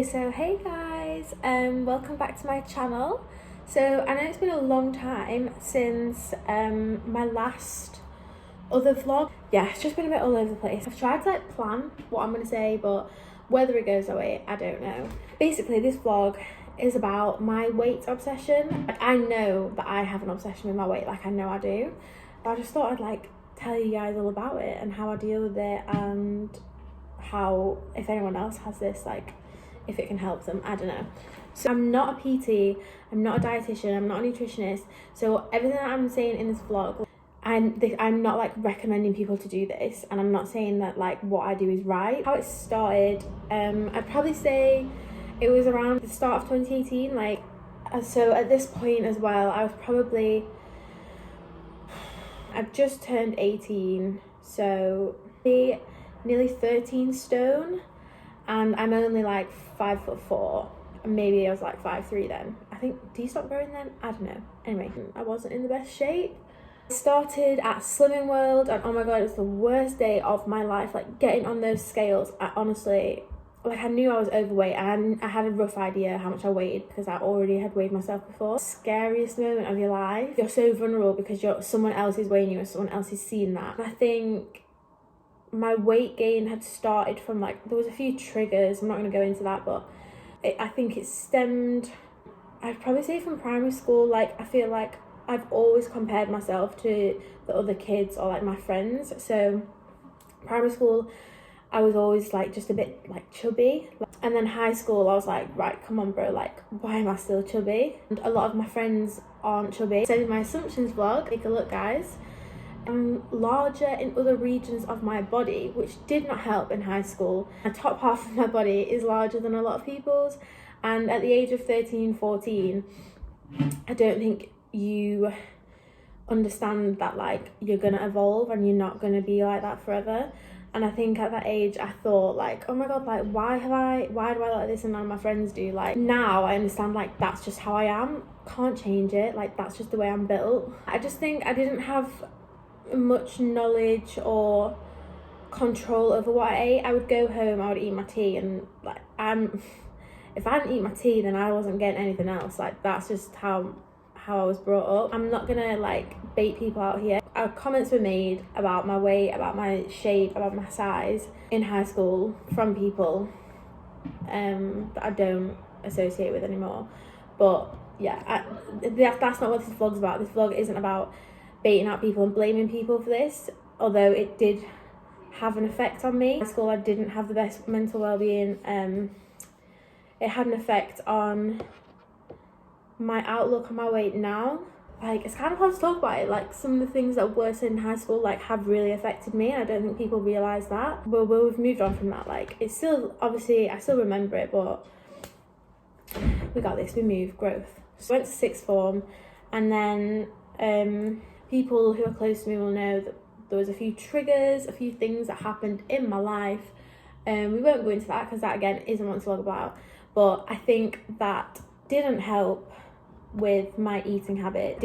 So hey guys, welcome back to my channel. So I know it's been a long time since my last other vlog. Yeah, it's just been a bit all over the place. I've tried to plan what I'm gonna say, but whether it goes away, I don't know. Basically, this vlog is about my weight obsession. I know that I have an obsession with my weight, I know I do. I just thought I'd tell you guys all about it and how I deal with it, and how, if anyone else has this, if it can help them, I don't know. So I'm not a PT, I'm not a dietitian, I'm not a nutritionist, so everything that I'm saying in this vlog, I'm not recommending people to do this, and I'm not saying that what I do is right. How it started, I'd probably say it was around the start of 2018, so at this point as well, I've just turned 18, so nearly 13 stone, and I'm only 5'4", and maybe I was 5'3" then. I think, do you stop growing then? I don't know. Anyway, I wasn't in the best shape. I started at Slimming World, and oh my god, it was the worst day of my life. Getting on those scales, I honestly, I knew I was overweight, and I had a rough idea how much I weighed because I already had weighed myself before. Scariest moment of your life. You're so vulnerable because someone else is weighing you and someone else is seeing that. And I think my weight gain had started from there was a few triggers. I'm not going to go into that, but I think it stemmed, I'd probably say, from primary school. I feel like I've always compared myself to the other kids or my friends. So primary school, I was always just a bit chubby, and then high school I was right, come on bro, why am I still chubby? And a lot of my friends aren't chubby. So in my assumptions vlog, take a look guys, I'm larger in other regions of my body, which did not help in high school. The top half of my body is larger than a lot of people's, and at the age of 13, 14, I don't think you understand that you're gonna evolve and you're not gonna be like that forever. And I think at that age I thought oh my god, why do I like this and none of my friends do? Now I understand that's just how I am, can't change it, that's just the way I'm built. I just think I didn't have much knowledge or control over what I ate. I would go home, I would eat my tea, and if I didn't eat my tea, then I wasn't getting anything else. That's just how I was brought up. I'm not gonna bait people out here. Comments were made about my weight, about my shape, about my size in high school from people that I don't associate with anymore. But yeah, that's not what this vlog's about. This vlog isn't about baiting out people and blaming people for this, although it did have an effect on me. In school, I didn't have the best mental well-being. It had an effect on my outlook on my weight now. It's kind of hard to talk about it. Some of the things that were said in high school have really affected me, and I don't think people realise that. But we've moved on from that. It's still, obviously I still remember it, but we got this, we moved, growth. So I went to sixth form, and then people who are close to me will know that there was a few triggers, a few things that happened in my life. We won't go into that because that again isn't what to talk about. But I think that didn't help with my eating habit.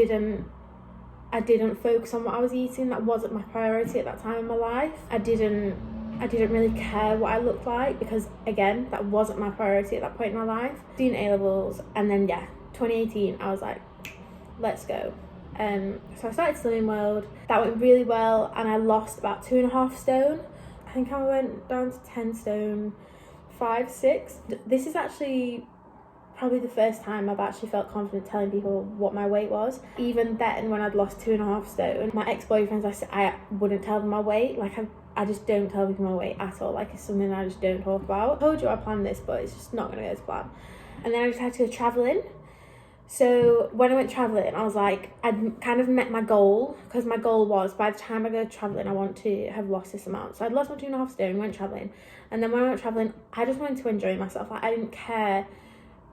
I didn't focus on what I was eating. That wasn't my priority at that time in my life. I didn't really care what I looked like because again, that wasn't my priority at that point in my life. Doing A-levels, and then 2018 I was let's go. So I started Slimming World. That went really well, and I lost about 2.5 stone. I think I went down to 10 stone, 5, 6. This is actually probably the first time I've actually felt confident telling people what my weight was. Even then, when I'd lost 2.5 stone, my ex-boyfriends, I wouldn't tell them my weight. I just don't tell people my weight at all. It's something I just don't talk about. I told you I planned this, but it's just not gonna go to plan. And then I decided to go traveling. So when I went traveling, I was I'd kind of met my goal, because my goal was, by the time I go traveling, I want to have lost this amount. So I'd lost my 2.5 stone, went traveling. And then when I went traveling, I just wanted to enjoy myself. I didn't care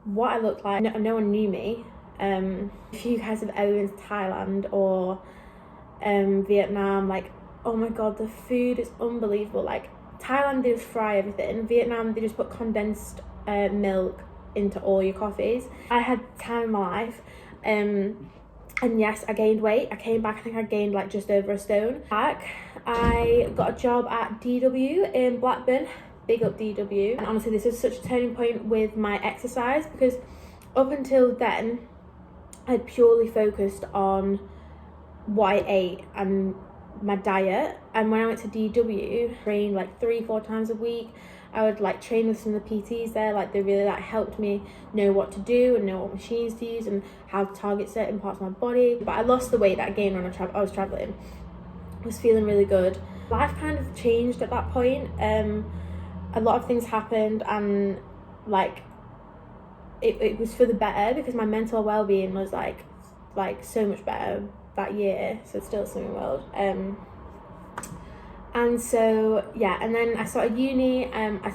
what I looked like. No one knew me. If you guys have ever been to Thailand or Vietnam, oh my god, the food is unbelievable. Thailand, they just fry everything. Vietnam, they just put condensed milk into all your coffees. I had time in my life, and yes, I gained weight. I came back, I think I gained just over a stone. I got a job at DW in Blackburn, big up DW. And honestly, this is such a turning point with my exercise, because up until then I'd purely focused on what I ate and my diet. And when I went to DW, trained like 3-4 times a week. I would like train with some of the PTs there, like they really like helped me know what to do and know what machines to use and how to target certain parts of my body. But I lost the weight that I gained when I was traveling. I was feeling really good. Life kind of changed at that point. A lot of things happened, and like it was for the better, because my mental well-being was like so much better that year. So it's still Slimming World. And so yeah, and then I started uni. I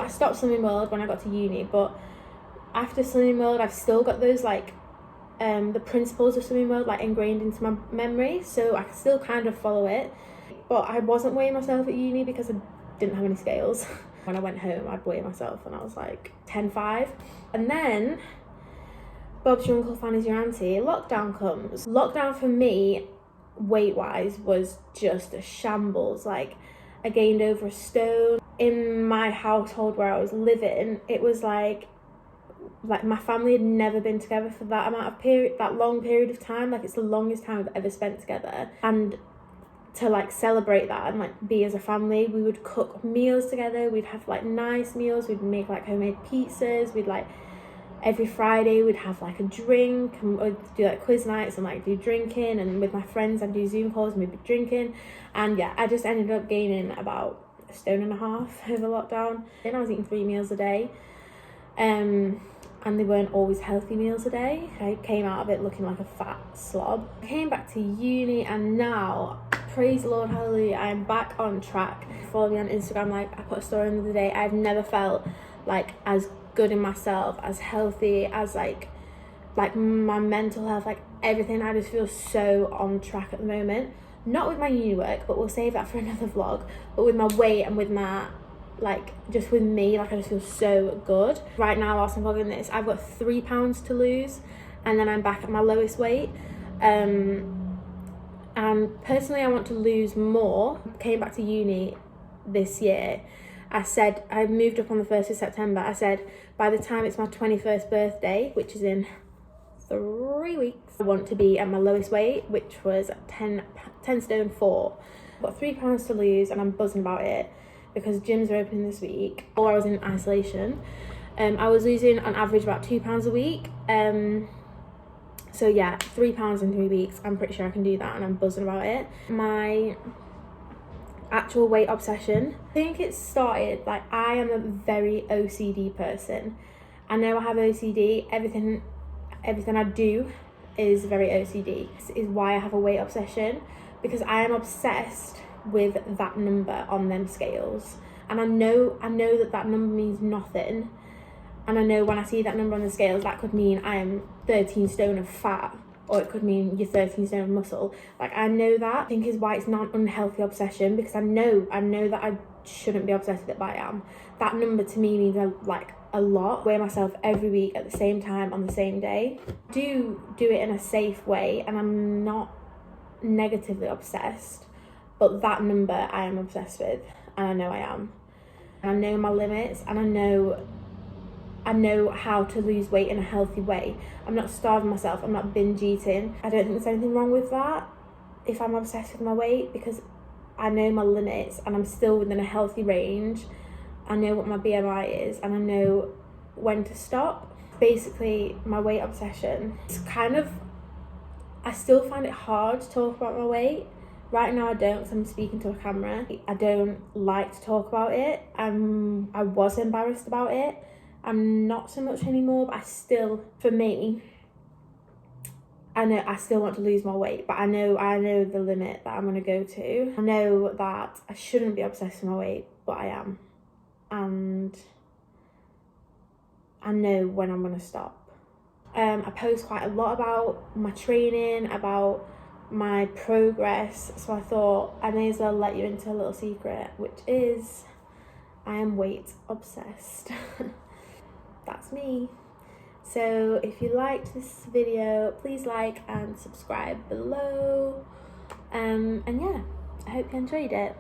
stopped Slimming World when I got to uni, but after Slimming World I've still got those like the principles of Slimming World like ingrained into my memory, so I can still kind of follow it. But I wasn't weighing myself at uni because I didn't have any scales. When I went home I'd weigh myself and I was like 10.5. And then Bob's your uncle, Fanny's your auntie, lockdown comes. Lockdown for me, weight wise, was just a shambles. Like I gained over a stone. In my household where I was living, it was like my family had never been together for that amount of period, that long period of time. Like it's the longest time we've ever spent together. And to like celebrate that and like be as a family, we would cook meals together. We'd have like nice meals. We'd make like homemade pizzas. We'd like every Friday we'd have like a drink, and we'd do like quiz nights and like do drinking, and with my friends I'd do Zoom calls and we'd be drinking. And yeah, I just ended up gaining about 1.5 stone over lockdown. Then I was eating 3 meals a day, and they weren't always healthy meals a day. I came out of it looking like a fat slob. I came back to uni, and now, praise the Lord, hallelujah, I am back on track. Follow me on Instagram. Like I put a story in the other day, I've never felt like as good in myself, as healthy, as like my mental health, like everything. I just feel so on track at the moment. Not with my uni work, but we'll save that for another vlog. But with my weight and with my like just with me, like I just feel so good right now. Whilst I'm vlogging this, I've got 3 pounds to lose, and then I'm back at my lowest weight. And personally I want to lose more. Came back to uni this year, I said, I moved up on the 1st of September. I said, by the time it's my 21st birthday, which is in 3 weeks, I want to be at my lowest weight, which was 10 stone 4. I've got 3 pounds to lose, and I'm buzzing about it because gyms are opening this week. Or I was in isolation. I was losing on average about 2 pounds a week. So yeah, 3 pounds in 3 weeks. I'm pretty sure I can do that, and I'm buzzing about it. My actual weight obsession, I think it started, like I am a very OCD person. I know I have OCD. Everything I do is very OCD. This is why I have a weight obsession, because I am obsessed with that number on them scales, and I know that number means nothing. And I know when I see that number on the scales, that could mean I am 13 stone of fat, or it could mean you're 13 stone of muscle. Like I know that. I think is why it's not an unhealthy obsession, because I know that I shouldn't be obsessed with it, but I am. That number to me means like a lot. I weigh myself every week at the same time on the same day. I do it in a safe way, and I'm not negatively obsessed, but that number I am obsessed with, and I know I am. And I know my limits, and I know how to lose weight in a healthy way. I'm not starving myself, I'm not binge eating. I don't think there's anything wrong with that if I'm obsessed with my weight, because I know my limits and I'm still within a healthy range. I know what my BMI is, and I know when to stop. Basically, my weight obsession, it's kind of, I still find it hard to talk about my weight. Right now I don't, because I'm speaking to a camera. I don't like to talk about it. I was embarrassed about it. I'm not so much anymore, but I still, for me, I know I still want to lose my weight, but I know the limit that I'm going to go to. I know that I shouldn't be obsessed with my weight, but I am. And I know when I'm going to stop. I post quite a lot about my training, about my progress, so I thought I may as well let you into a little secret, which is I am weight obsessed. That's me. So if you liked this video, please like and subscribe below. And yeah, I hope you enjoyed it.